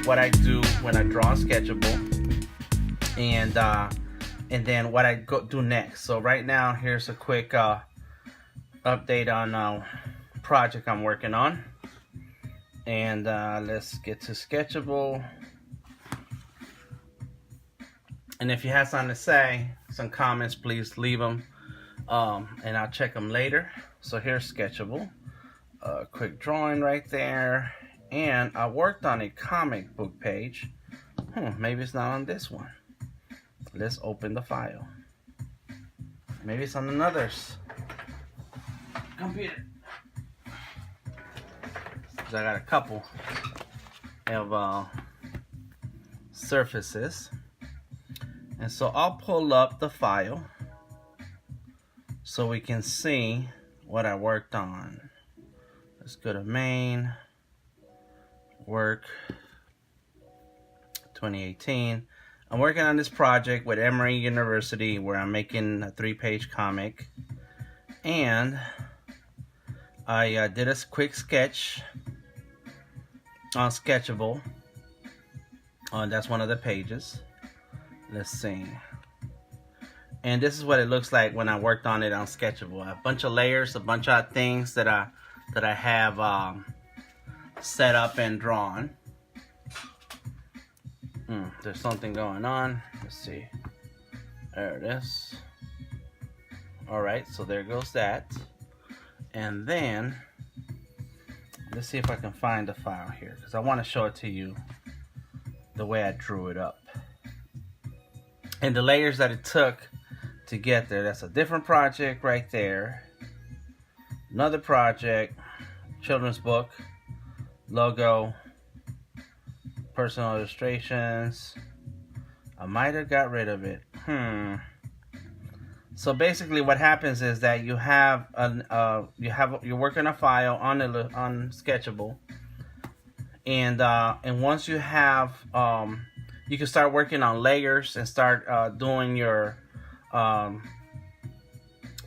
what I do when I draw in Sketchable, and then what I do next. So right now, here's a quick update on project I'm working on, and let's get to Sketchable. And if you have something to say, some comments, please leave them, and I'll check them later. So here's Sketchable, quick drawing right there, and I worked on a comic book page. Maybe it's not on this one. Let's open the file. Maybe it's on another's computer. So I got a couple of surfaces. And so I'll pull up the file so we can see what I worked on. Let's go to main, work, 2018. I'm working on this project with Emory University where I'm making a 3-page comic. And I did a quick sketch on Sketchable. That's one of the pages. Let's see. And this is what it looks like when I worked on it on Sketchable. A bunch of layers, a bunch of things that I have set up and drawn. There's something going on. Let's see. There it is. Alright, so there goes that. And then let's see if I can find the file here, because I want to show it to you the way I drew it up. And the layers that it took to get there. That's a different project right there. Another project, children's book, logo, personal illustrations. I might have got rid of it. So basically what happens is that you have you're working a file on Sketchable, and once you have you can start working on layers and start doing your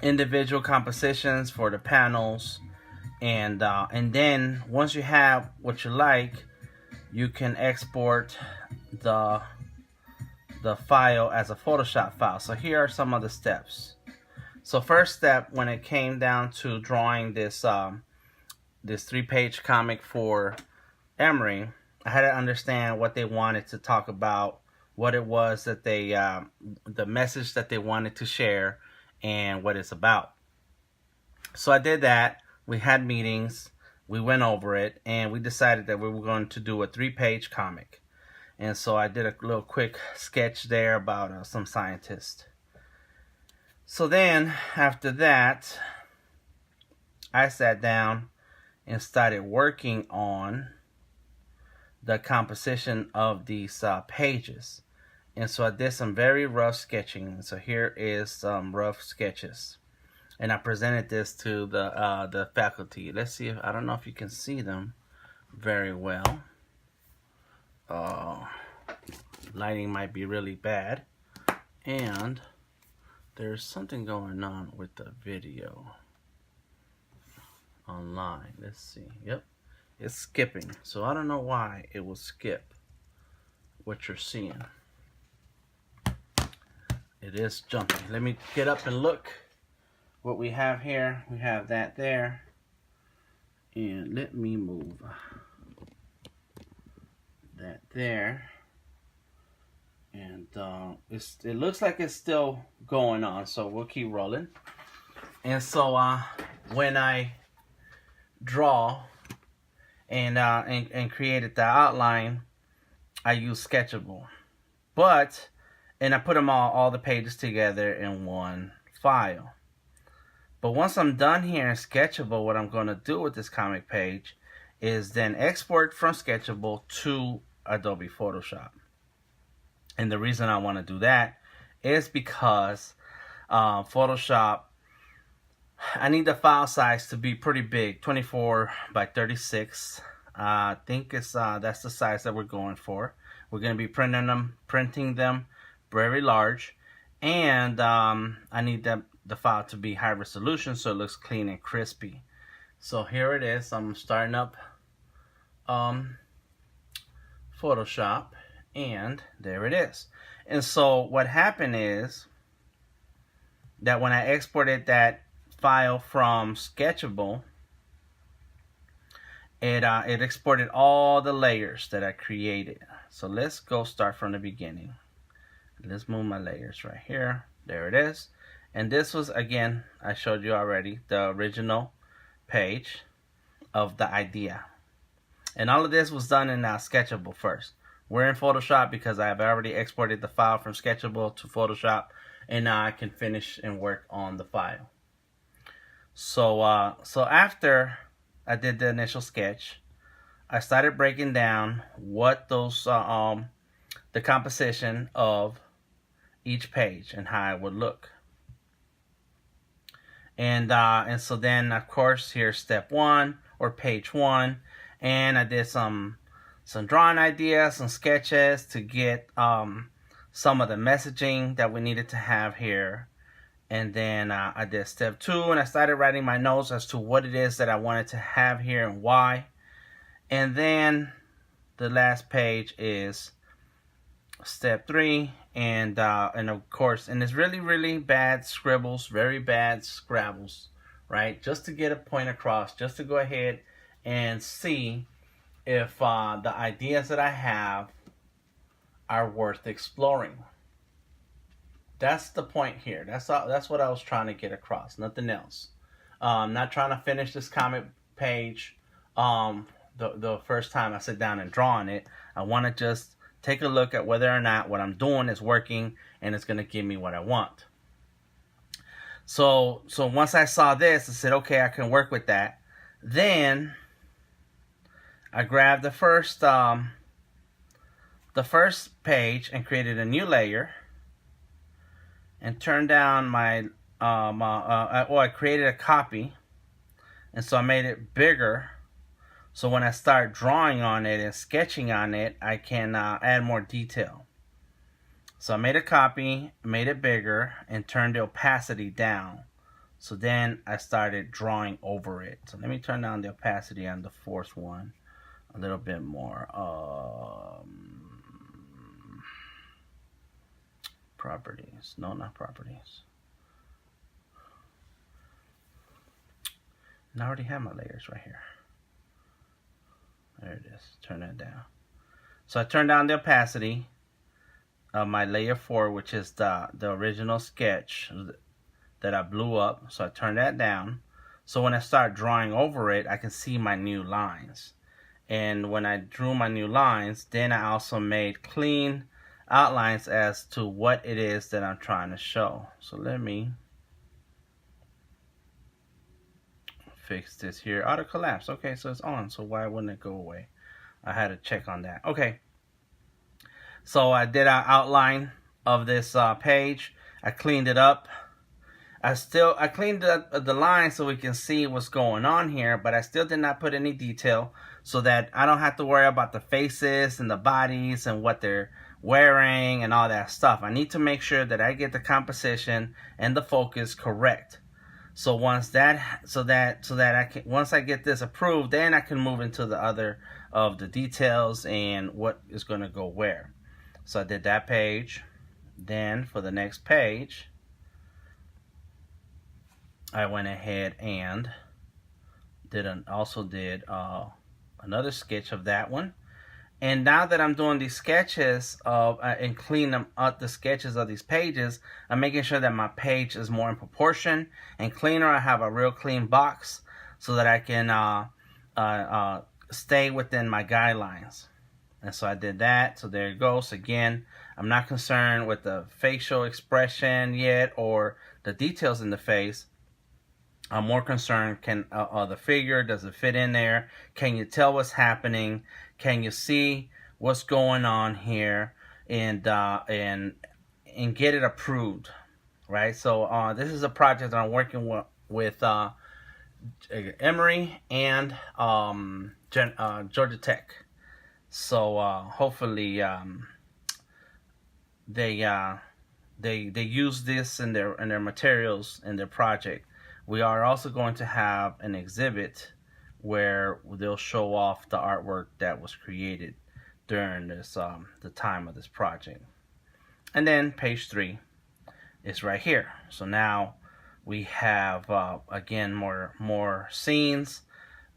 individual compositions for the panels, and then once you have what you like, you can export the file as a Photoshop file. So here are some of the steps. So first step, when it came down to drawing this 3-page comic for Emory, I had to understand what they wanted to talk about, what it was that they, the message that they wanted to share, and what it's about. So I did that. We had meetings, we went over it, and we decided that we were going to do a 3-page comic. And so I did a little quick sketch there about some scientist. So then, after that, I sat down and started working on the composition of these pages. And so I did some very rough sketching. And so here is some rough sketches. And I presented this to the faculty. Let's see if, I don't know if you can see them very well. Lighting might be really bad. And there's something going on with the video online. Let's see. Yep. It's skipping, so I don't know why it will skip what you're seeing. It is jumping. Let me get up and look what we have here. We have that there, and let me move that there, and it looks like it's still going on, so we'll keep rolling. And so when I draw and created the outline, I use Sketchable, and I put them all the pages together in one file. But once I'm done here in Sketchable, what I'm going to do with this comic page is then export from Sketchable to Adobe Photoshop. And the reason I want to do that is because Photoshop, I need the file size to be pretty big, 24 by 36. I think it's that's the size that we're going for. We're going to be printing them very large, and I need the file to be high resolution so it looks clean and crispy. So here it is. I'm starting up Photoshop, and there it is. And so what happened is that when I exported that file from Sketchable, it exported all the layers that I created. So let's go start from the beginning. Let's move my layers right here. There it is. And this was, again, I showed you already, the original page of the idea. And all of this was done in Sketchable first. We're in Photoshop because I have already exported the file from Sketchable to Photoshop, and now I can finish and work on the file. So, so after I did the initial sketch, I started breaking down what those the composition of each page and how it would look. And so then, of course, here's step one, or page one, and I did some drawing ideas, some sketches to get some of the messaging that we needed to have here. And then I did step two, and I started writing my notes as to what it is that I wanted to have here and why. And then the last page is step three, and of course, and it's really bad scribbles, very bad scrabbles, right? Just to get a point across, just to go ahead and see if the ideas that I have are worth exploring. That's the point here. That's what I was trying to get across. Nothing else. Not trying to finish this comic page the first time I sit down and draw on it. I want to just take a look at whether or not what I'm doing is working and it's going to give me what I want. So once I saw this, I said, okay, I can work with that. Then I grabbed the first page and created a new layer, and turned down my I created a copy, and so I made it bigger, so when I start drawing on it and sketching on it, I can add more detail. So I made a copy, made it bigger, and turned the opacity down. So then I started drawing over it. So let me turn down the opacity on the fourth one a little bit more. Properties. No, not properties. And I already have my layers right here. There it is. Turn that down. So I turned down the opacity of my layer 4, which is the original sketch that I blew up. So I turned that down. So when I start drawing over it, I can see my new lines. And when I drew my new lines, then I also made clean outlines as to what it is that I'm trying to show. So let me fix this here. Auto collapse. Okay, so it's on. So why wouldn't it go away? I had to check on that. Okay. So I did an outline of this page. I cleaned it up. I cleaned up the line so we can see what's going on here, but I still did not put any detail so that I don't have to worry about the faces and the bodies and what they're wearing and all that stuff. I need to make sure that I get the composition and the focus correct. So once I get this approved, then I can move into the other of the details and what is going to go where. So I did that page. Then for the next page, I went ahead and also did another sketch of that one. And now that I'm doing these sketches and cleaning up the sketches of these pages, I'm making sure that my page is more in proportion and cleaner. I have a real clean box so that I can stay within my guidelines. And so I did that. So there it goes. Again, I'm not concerned with the facial expression yet or the details in the face. I'm more concerned, the figure, does it fit in there? Can you tell what's happening? Can you see what's going on here? And get it approved, right? So this is a project that I'm working with Emory and Georgia Tech. So hopefully they use this in their materials in their project. We are also going to have an exhibit where they'll show off the artwork that was created during this the time of this project. And then page 3 is right here. So now we have again more scenes,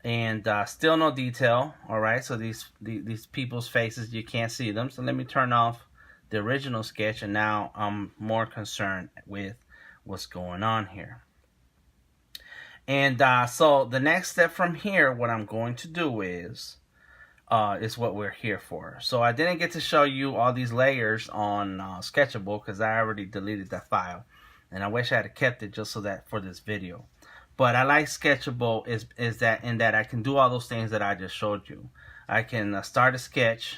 and still no detail. All right, so these people's faces, you can't see them. So let me turn off the original sketch, and now I'm more concerned with what's going on here. And so the next step from here, what I'm going to do is what we're here for. So I didn't get to show you all these layers on Sketchable because I already deleted that file, and I wish I had kept it just so that for this video. But I like Sketchable is that in that I can do all those things that I just showed you. I can start a sketch,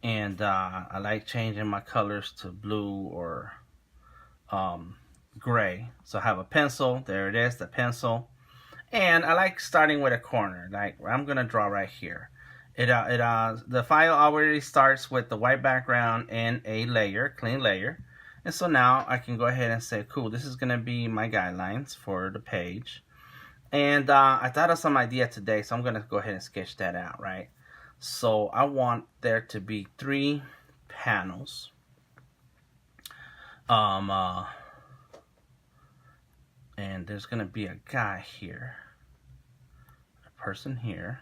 and I like changing my colors to blue or gray. So I have a pencil. There it is, the pencil. And I like starting with a corner. Like I'm gonna draw right here. The file already starts with the white background and a layer, clean layer. And so now I can go ahead and say, cool, this is gonna be my guidelines for the page. And I thought of some idea today, so I'm gonna go ahead and sketch that out, right? So I want there to be 3 panels. And there's gonna be a guy here, a person here,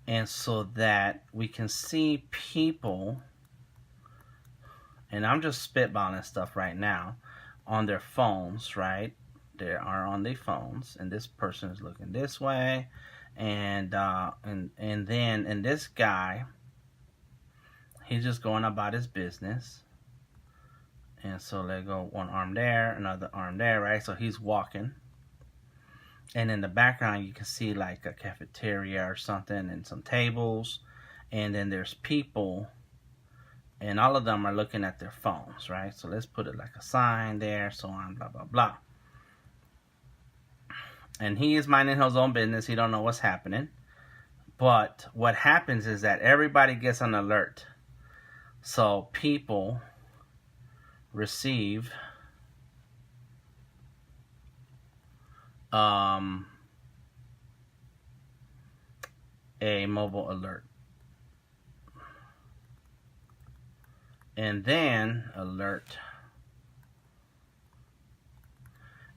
and so that we can see people, and I'm just spitballing stuff right now, on their phones, right? They are on their phones, and this person is looking this way, and this guy, he's just going about his business. And so let go, one arm there, another arm there, right? So he's walking. And in the background, you can see like a cafeteria or something and some tables. And then there's people. And all of them are looking at their phones, right? So let's put it like a sign there, so on, blah, blah, blah. And he is minding his own business. He don't know what's happening. But what happens is that everybody gets an alert. So people receive a mobile alert, and then alert,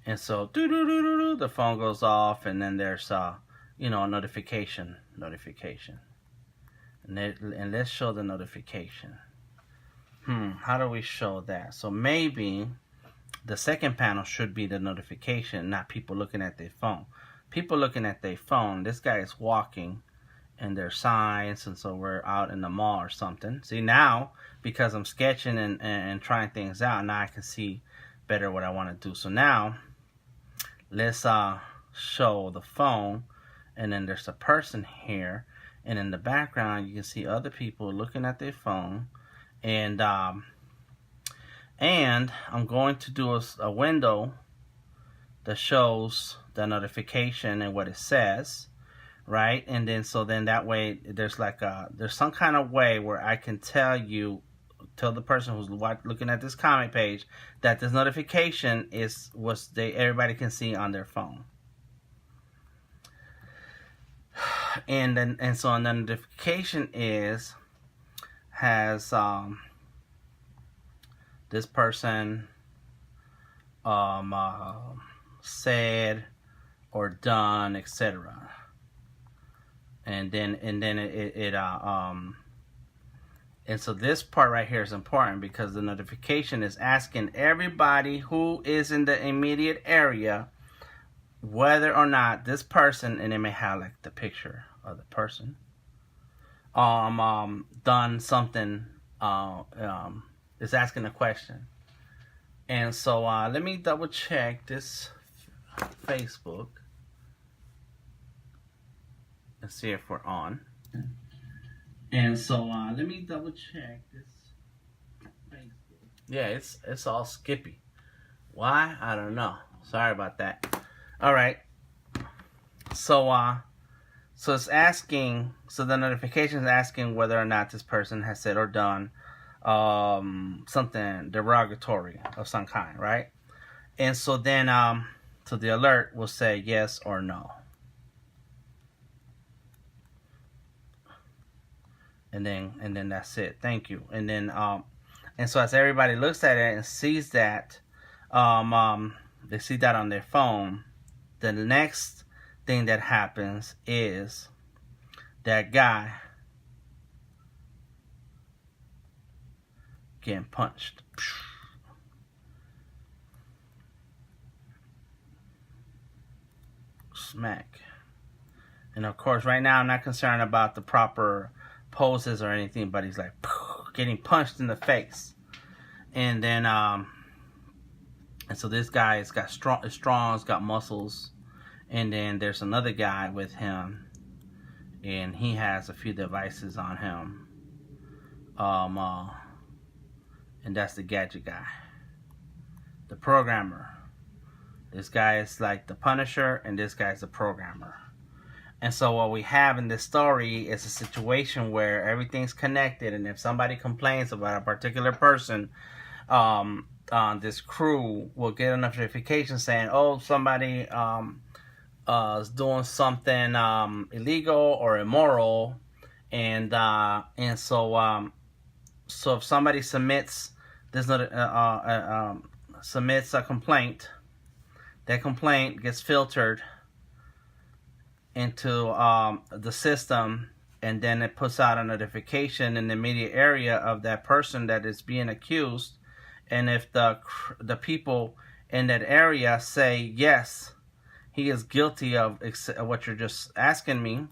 and so the phone goes off, and then there's a notification, and let's show the notification. How do we show that? So maybe the second panel should be the notification, not people looking at their phone. People looking at their phone, this guy is walking, and there's signs, and so we're out in the mall or something. See, now, because I'm sketching and trying things out, now I can see better what I want to do. So now, let's show the phone, and then there's a person here, and in the background, you can see other people looking at their phone. And I'm going to do a window that shows the notification and what it says, right? And then that way there's some kind of way where I can tell the person who's looking at this comic page that this notification is everybody can see on their phone. And so the notification has this person said or done, etc. And so this part right here is important because the notification is asking everybody who is in the immediate area whether or not this person, and it may have like the picture of the person, done something, is asking a question. And so let me double check this Facebook and see if we're on. And so let me double check this Facebook. Yeah, it's all skippy. Why? I don't know. Sorry about that. All right. So it's asking, so the notification is asking whether or not this person has said or done something derogatory of some kind, right? And so then so the alert will say yes or no. and then that's it. Thank you. And then and so as everybody looks at it and sees that, they see that on their phone, the next thing that happens is that guy getting punched. Smack. And of course, right now I'm not concerned about the proper poses or anything, but he's like getting punched in the face. And then and so this guy's got strong, he's got muscles. And then there's another guy with him, and he has a few devices on him. And that's the gadget guy, the programmer. This guy is like the Punisher, and this guy's the programmer. And so what we have in this story is a situation where everything's connected, and if somebody complains about a particular person, this crew will get a notification saying, "Oh, somebody is doing something illegal or immoral," and so if somebody submits submits a complaint, that complaint gets filtered into the system, and then it puts out a notification in the immediate area of that person that is being accused. And if the people in that area say, yes, he is guilty of what you're just asking me,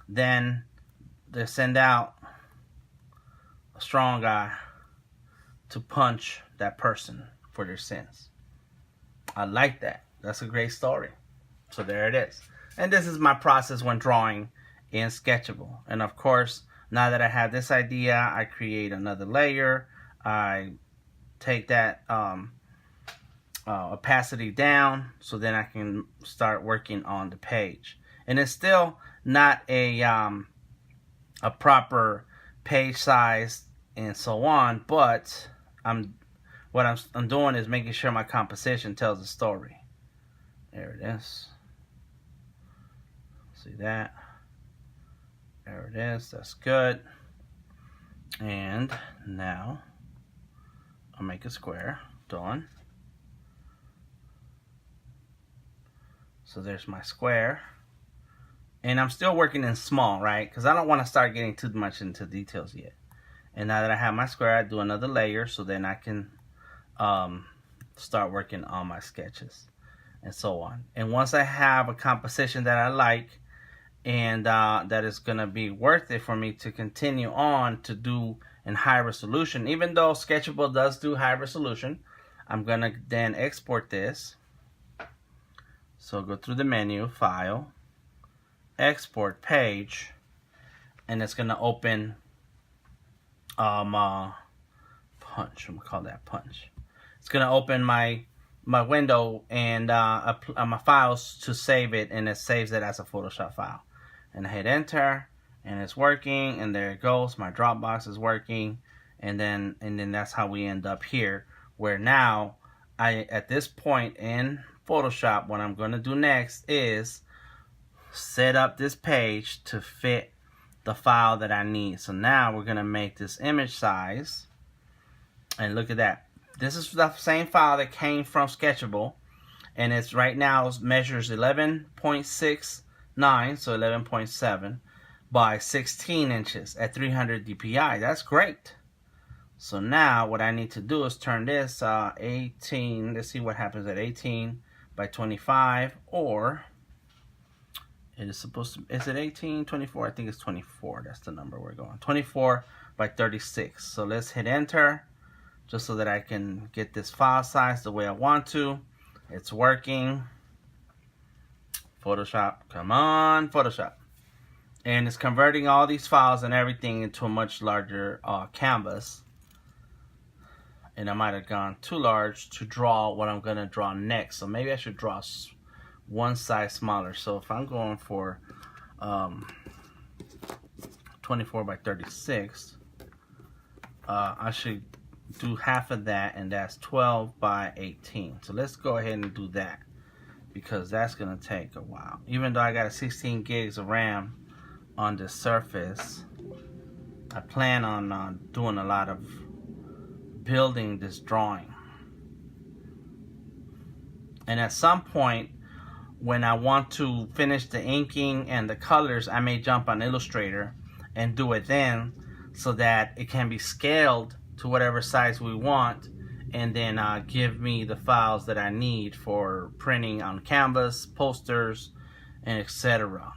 then they send out a strong guy to punch that person for their sins. I like that. That's a great story. So there it is. And this is my process when drawing in Sketchable. And of course, now that I have this idea, I create another layer. I take that opacity down, so then I can start working on the page. And it's still not a proper page size and so on, but what I'm doing is making sure my composition tells the story. There it is. See that? There it is. That's good. And now I'll make a square. Done. So there's my square. And I'm still working in small, right? Because I don't want to start getting too much into details yet. And now that I have my square, I do another layer, so then I can start working on my sketches and so on. And once I have a composition that I like, and that is going to be worth it for me to continue on to do in high resolution, even though Sketchable does do high resolution, I'm going to then export this. So go through the menu, File, Export Page, and it's going to open Punch. I'm going to call that Punch. It's going to open my window and my files to save it, and it saves it as a Photoshop file. And I hit enter, and it's working, and there it goes. My Dropbox is working, and then that's how we end up here, where now at this point in Photoshop, what I'm going to do next is set up this page to fit the file that I need. So now we're going to make this image size, and look at that. This is the same file that came from Sketchable, and it's right now measures 11.69, so 11.7 by 16 inches at 300 dpi. That's great. So now what I need to do is turn this 18. Let's see what happens at 18 by 25, or it is supposed to. Is it 18, 24? I think it's 24. That's the number we're going. 24 by 36. So let's hit enter, just so that I can get this file size the way I want to. It's working. Photoshop, come on, Photoshop. And it's converting all these files and everything into a much larger canvas. And I might have gone too large to draw what I'm going to draw next. So maybe I should draw one size smaller. So if I'm going for 24 by 36, I should do half of that, and that's 12 by 18. So let's go ahead and do that, because that's gonna take a while. Even though I got a 16 gigs of RAM on this Surface, I plan on doing a lot of building this drawing. And at some point, when I want to finish the inking and the colors, I may jump on Illustrator and do it then, so that it can be scaled to whatever size we want, and then give me the files that I need for printing on canvas, posters, and etc.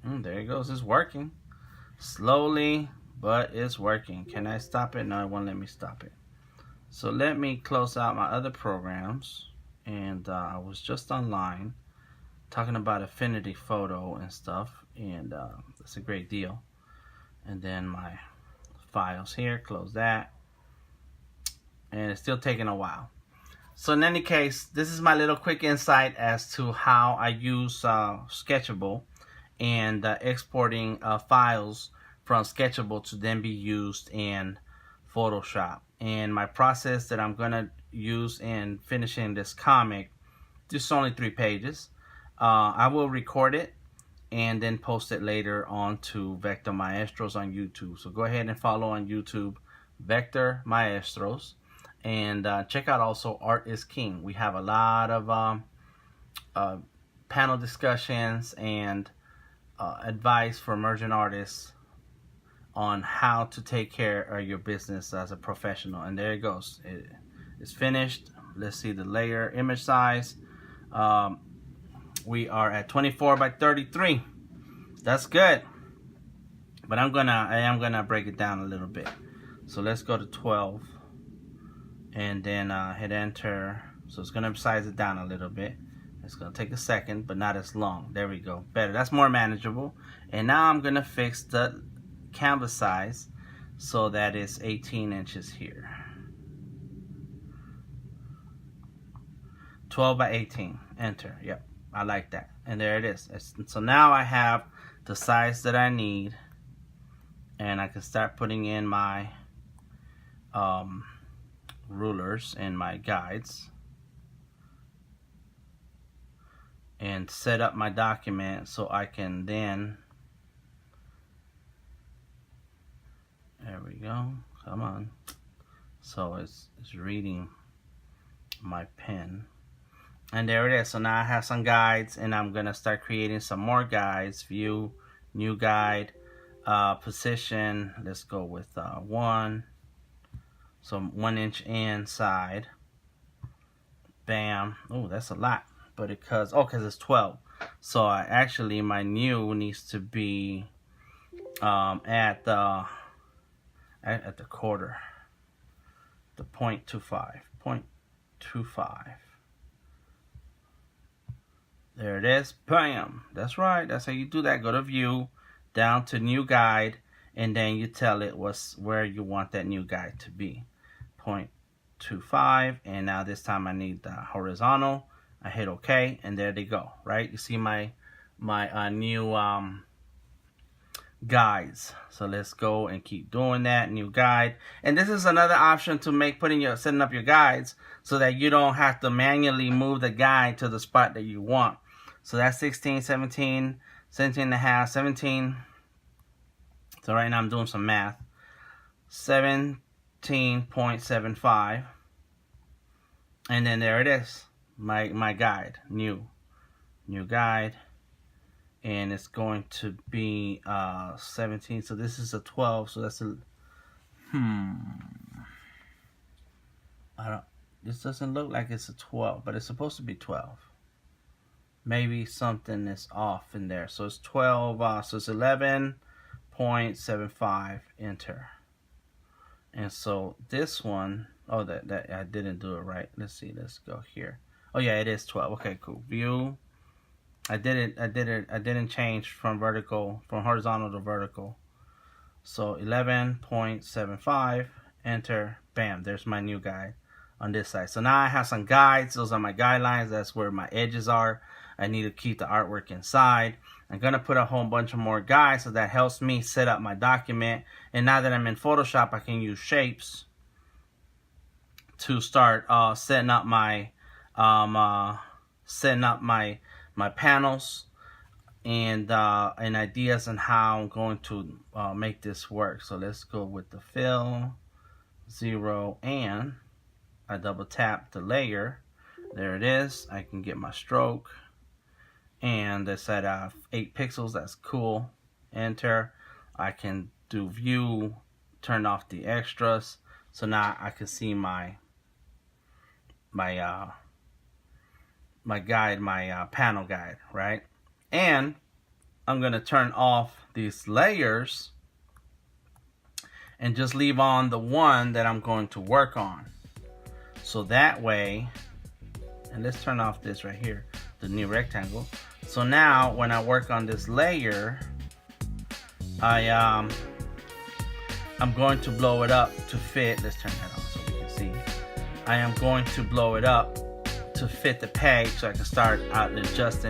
There it goes. It's working. Slowly, but it's working. Can I stop it? No, it won't let me stop it. So let me close out my other programs. And I was just online talking about Affinity Photo and stuff, and it's a great deal. And then my files here, close that, and it's still taking a while. So in any case, this is my little quick insight as to how I use Sketchable and exporting files from Sketchable to then be used in Photoshop. And my process that I'm gonna use in finishing this comic, just only 3 pages. I will record it and then post it later on to Vector Maestros on YouTube. So go ahead and follow on YouTube, Vector Maestros, and check out also Art is King. We have a lot of panel discussions and advice for emerging artists on how to take care of your business as a professional. And there it goes. It's finished. Let's see the layer image size. We are at 24 by 33. That's good. But I am gonna break it down a little bit. So let's go to 12 and then hit enter. So it's gonna size it down a little bit. It's gonna take a second, but not as long. There we go. Better. That's more manageable. And now I'm gonna fix the canvas size so that it's 18 inches here. 12 by 18. Enter. Yep. I like that. And there it is. So now I have the size that I need, and I can start putting in my rulers and my guides and set up my document so I can then, there we go, come on. So it's reading my pen. And there it is. So now I have some guides, and I'm gonna start creating some more guides. View, new guide, position. Let's go with 1. So 1 inch inside. Bam. Oh, that's a lot. But because it's 12. So my new needs to be at the quarter. The 0.25. 0.25. There it is. Bam. That's right. That's how you do that. Go to view, down to new guide, and then you tell it where you want that new guide to be. 0.25. And now this time I need the horizontal. I hit OK, and there they go. Right? You see my new guides. So let's go and keep doing that. New guide. And this is another option to setting up your guides so that you don't have to manually move the guide to the spot that you want. So that's 16, 17, 17 and a half, 17. So right now I'm doing some math. 17.75. And then there it is. My guide. New guide. And it's going to be 17. So this is a 12. So that's a this doesn't look like it's a 12, but it's supposed to be 12. Maybe something is off in there. So it's 12, so it's 11.75, enter. And so this one, that I didn't do it right. Let's see, let's go here. Oh yeah, it is 12. Okay, cool. View. I didn't change from horizontal to vertical. So 11.75, enter, bam, there's my new guide on this side. So now I have some guides. Those are my guidelines. That's where my edges are. I need to keep the artwork inside. I'm gonna put a whole bunch of more guides, so that helps me set up my document. And now that I'm in Photoshop, I can use shapes to start setting up my panels. and ideas on how I'm going to make this work. So let's go with the fill, 0, and I double tap the layer. There it is. I can get my stroke, and I said 8 pixels. That's cool. Enter. I can do view, turn off the extras, so now I can see my guide, my panel guide, right? And I'm gonna turn off these layers and just leave on the one that I'm going to work on. So that way, and let's turn off this right here, the new rectangle. So now when I work on this layer, I'm going to blow it up to fit. Let's turn that on so we can see. I am going to blow it up to fit the page so I can start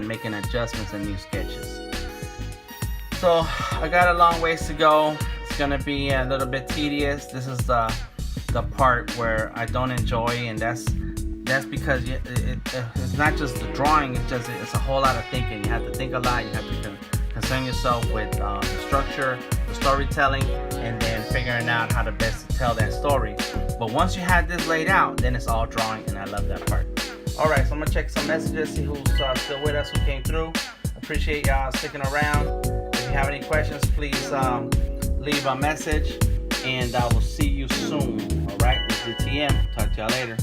making adjustments and new sketches. So I got a long ways to go. It's gonna be a little bit tedious. This is the part where I don't enjoy, and that's because it's not just the drawing. It's a whole lot of thinking. You have to think a lot. You have to concern yourself with the structure, the storytelling, and then figuring out how to best to tell that story. But once you have this laid out, then it's all drawing, and I love that part. All right, so I'm gonna check some messages, see who's still with us, who came through. Appreciate y'all sticking around. If you have any questions, please leave a message, and I will see you soon. All right, this is TM. Talk to y'all later.